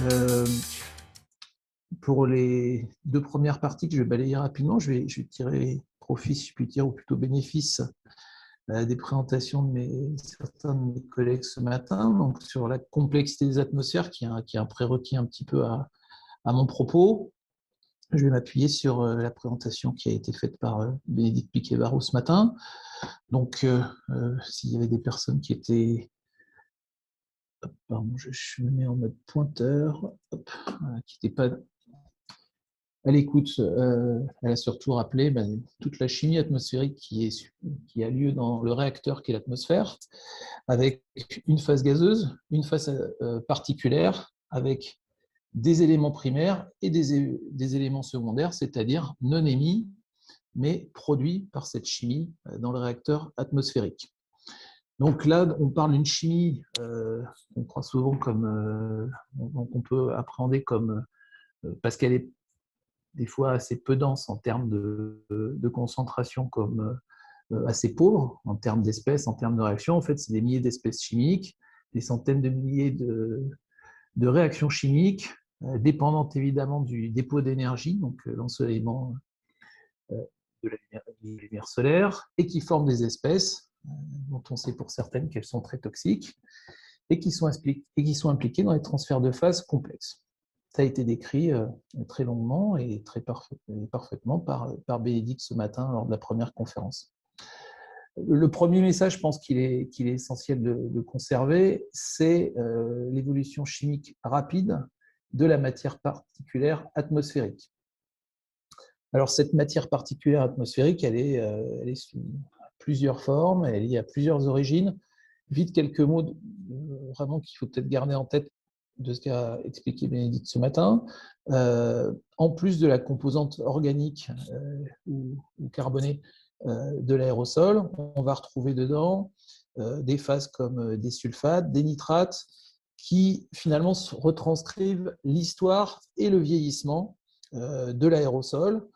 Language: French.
Euh, pour les deux premières parties que je vais balayer rapidement, je vais tirer profit, si je puis dire, ou plutôt bénéfice des présentations de certains de mes collègues ce matin, donc sur la complexité des atmosphères, qui est un prérequis un petit peu à mon propos. Je vais m'appuyer sur la présentation qui a été faite par Bénédicte Piquet-Barrault ce matin. Donc, s'il y avait des personnes qui étaient... Pardon, je me mets en mode pointeur, qui n'étaient pas à l'écoute. Elle a surtout rappelé toute la chimie atmosphérique qui a lieu dans le réacteur qui est l'atmosphère, avec une phase gazeuse, une phase particulière, avec des éléments primaires et des éléments secondaires, c'est-à-dire non émis, mais produits par cette chimie dans le réacteur atmosphérique. Donc là, on parle d'une chimie qu'on croit souvent qu'on peut appréhender comme, parce qu'elle est des fois assez peu dense en termes de concentration, comme assez pauvre en termes d'espèces, en termes de réactions. En fait, c'est des milliers d'espèces chimiques, des centaines de milliers de réactions chimiques, dépendantes évidemment du dépôt d'énergie, donc l'ensoleillement de la lumière solaire, et qui forment des espèces dont on sait pour certaines qu'elles sont très toxiques et qui sont impliquées dans les transferts de phase complexes. Ça a été décrit très longuement et parfaitement par Bénédicte ce matin lors de la première conférence. Le premier message, je pense qu'il est essentiel de conserver, c'est l'évolution chimique rapide de la matière particulière atmosphérique. Alors, cette matière particulière atmosphérique, elle est sous plusieurs formes, elle y a plusieurs origines. Vite, quelques mots vraiment qu'il faut peut-être garder en tête de ce qu'a expliqué Bénédicte ce matin. En plus de la composante organique ou carbonée de l'aérosol, on va retrouver dedans des phases comme des sulfates, des nitrates, qui finalement retranscrivent l'histoire et le vieillissement de l'aérosol.